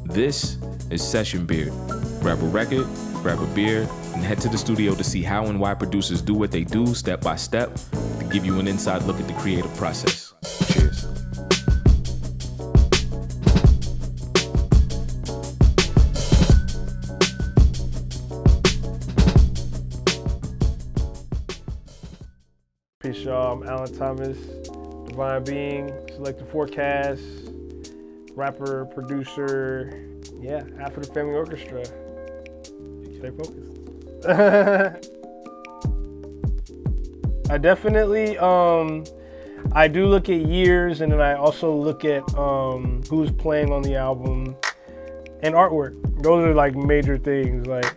This is Session Beard. Grab a record, grab a beer, and head to the studio to see how and why producers do what they do step by step to give you an inside look at the creative process. Cheers. Peace, y'all. I'm Alan Thomas, Divine Being, Selective Forecast, rapper, producer, half of the Family Orchestra. Stay focused. I definitely, I do look at years, and then I also look at who's playing on the album and artwork. Those are like major things. Like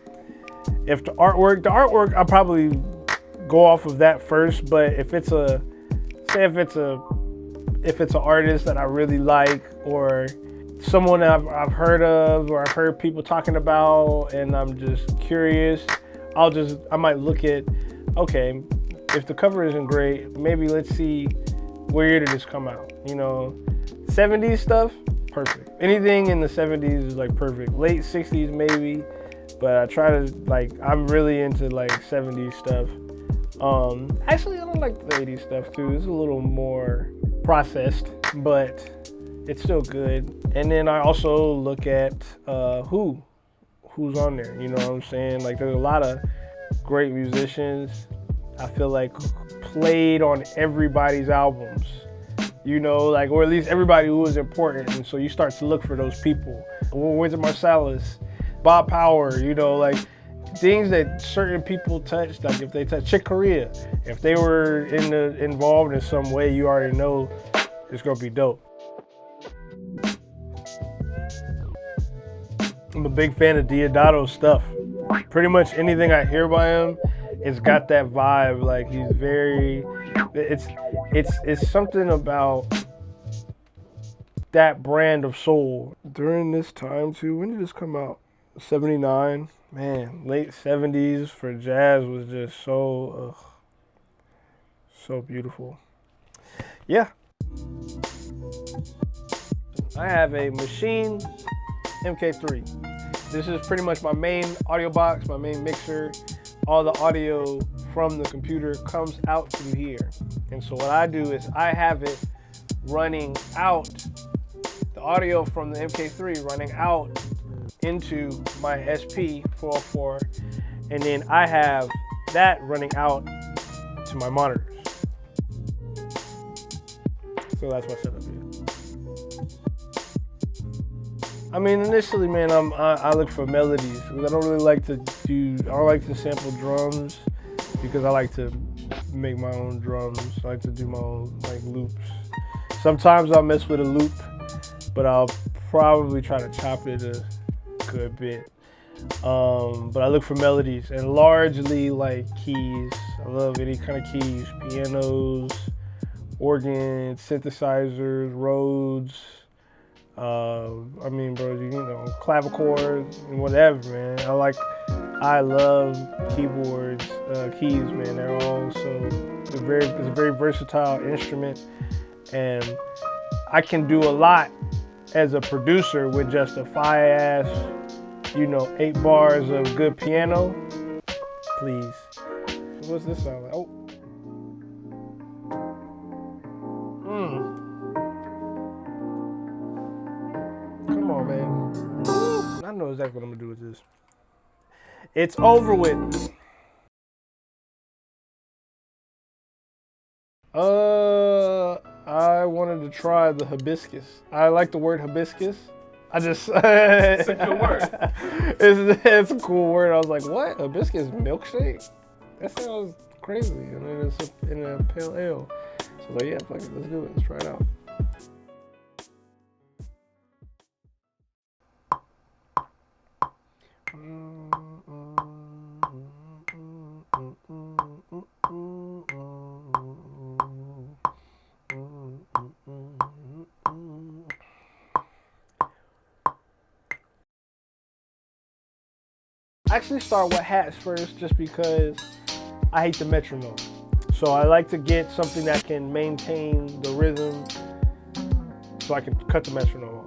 if the artwork, I'll probably go off of that first, but if it's an artist that I really like, or someone that I've heard of, or I've heard people talking about, and I'm just curious, I might look at, okay, if the cover isn't great, maybe let's see where year did this come out. 70s stuff, perfect. Anything in the 70s is like perfect. Late 60s maybe, but I try to I'm really into 70s stuff. Actually, I don't like the 80s stuff too. It's a little more processed, but it's still good. And then I also look at who's on there. You know what I'm saying? There's a lot of great musicians. I feel like played on everybody's albums. Or at least everybody who was important. And so you start to look for those people. Wynton Marsalis, Bob Power. Things that certain people touched, like if they touched Chick Corea, if they were involved in some way, you already know it's gonna be dope. I'm a big fan of Deodato's stuff. Pretty much anything I hear by him, it's got that vibe. He's very, it's something about that brand of soul. During this time too, when did this come out? 79. Man, late 70s for jazz was just so beautiful. Yeah. I have a Machine MK3. This is pretty much my main audio box, my main mixer. All the audio from the computer comes out through here. And so what I do is I have it running out, the audio from the MK3 running out into my SP404, and then I have that running out to my monitors. So that's my setup here. I mean, initially, man, I look for melodies because I don't like to sample drums because I like to make my own drums. I like to do my own loops. Sometimes I'll mess with a loop, but I'll probably try to chop it a good bit. But I look for melodies and largely keys. I love any kind of keys, pianos, organs, synthesizers, Rhodes. Clavichords and whatever, man. I love keyboards, keys, man. They're all it's a very versatile instrument, and I can do a lot as a producer with just a fire-ass, 8 bars of good piano. Please. What's this sound like? Oh. Come on, man. I know exactly what I'm gonna do with this. It's over with. I wanted to try the hibiscus. I like the word hibiscus. It's a good word. It's a cool word. I was like, what? Hibiscus milkshake? That sounds crazy. And then it's in a pale ale. So I was like, yeah, fuck it, let's do it. Let's try it out. I actually start with hats first just because I hate the metronome. So I like to get something that can maintain the rhythm so I can cut the metronome off.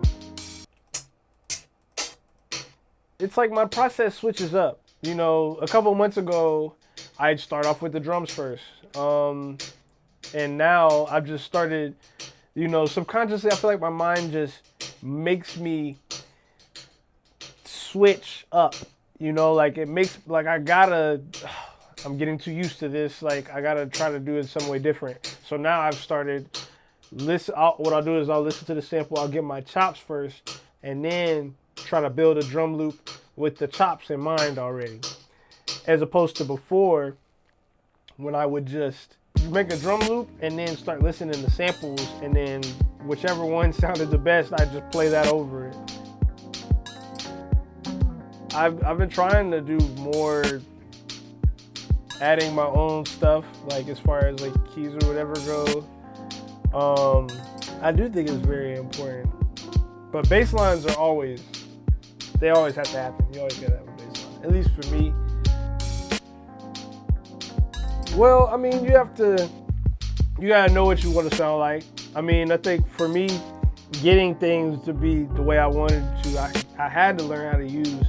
it's like my process switches up. You know, a couple months ago, I'd start off with the drums first. And now I've just started, you know, subconsciously, I feel like my mind just makes me switch up. You know, like it makes, like I'm getting too used to this. Like I gotta try to do it some way different. So now I've started, what I'll do is I'll listen to the sample, I'll get my chops first, and then try to build a drum loop with the chops in mind already. As opposed to before, when I would just make a drum loop and then start listening to samples, and then whichever one sounded the best, I just play that over it. I've been trying to do more adding my own stuff, like as far as like keys or whatever go. I do think it's very important. But bass lines are always have to happen. You always gotta have a bass line, at least for me. Well, I mean, you gotta know what you want to sound like. I mean, I think for me, getting things to be the way I wanted to, I had to learn how to use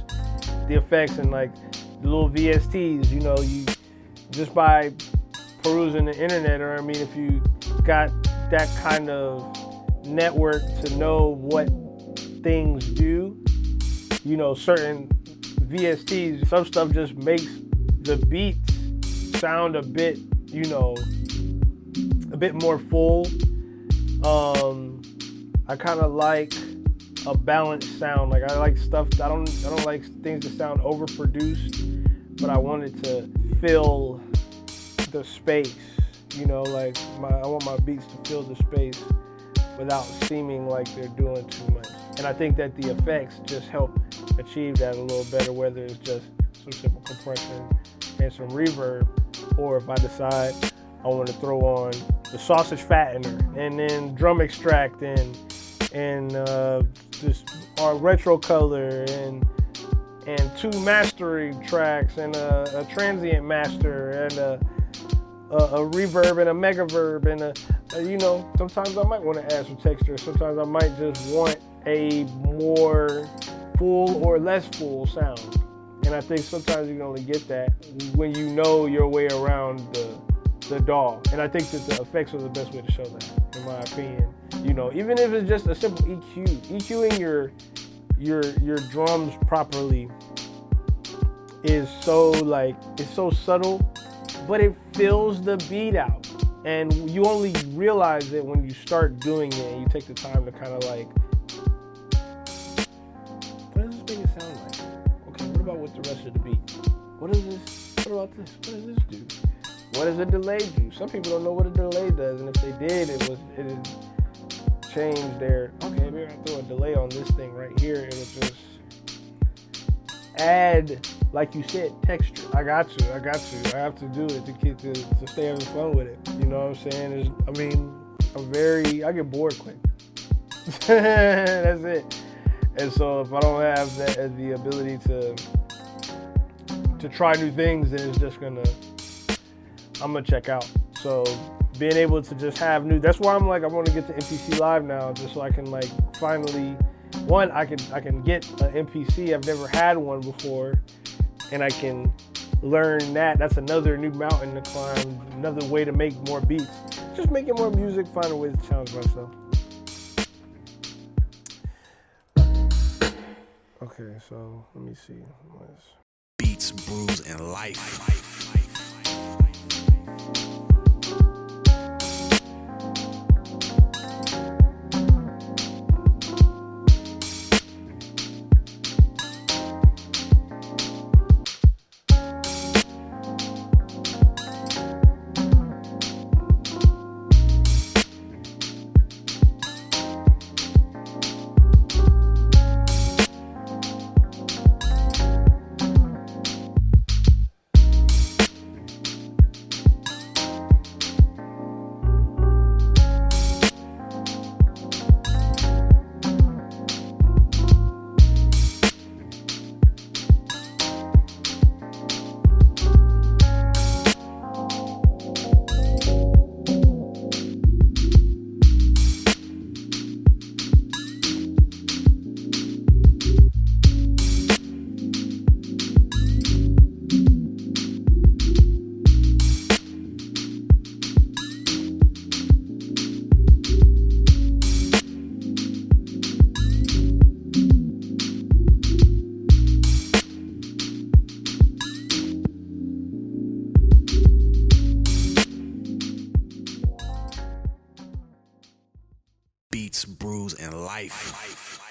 the effects and like the little VSTs, you know, you just by perusing the internet, or I mean, if you got that kind of network to know what things do, you know, certain VSTs, some stuff just makes the beats sound a bit, you know, a bit more full. I kind of like a balanced sound. Like I like stuff, I don't like things that sound overproduced, but I want it to fill the space, you know, like I want my beats to fill the space without seeming like they're doing too much. And I think that the effects just help achieve that a little better, whether it's just some simple compression and some reverb, or if I decide I want to throw on the sausage fattener and then drum extract and just our retro color and two mastering tracks and a transient master and a reverb and a megaverb and you know, sometimes I might want to add some texture. Sometimes I might just want a more full or less full sound. And I think sometimes you can only get that when you know your way around the DAW. And I think that the effects are the best way to show that, in my opinion. You know, even if it's just a simple EQ, EQing your drums properly is so like, it's so subtle, but it fills the beat out. And you only realize it when you start doing it and you take the time to kind of like, what does this make it sound like? Okay, what about with the rest of the beat? What about this? What does this do? What does a delay do? Some people don't know what a delay does, and if they did, it would change their, okay, maybe I throw a delay on this thing right here, it would just add, like you said, texture. I got to. I have to do it to stay having fun with it. You know what I'm saying? I get bored quick. That's it. And so if I don't have the ability to try new things, then it's just I'm gonna check out. So being able to just have that's why I'm like, I want to get to MPC Live now, just so I can like finally, I can get an MPC. I've never had one before, and I can learn that. That's another new mountain to climb, another way to make more beats. Just making more music, finding ways to challenge myself. Okay, so let me see. Beats, brews, and life. Brews, and Life.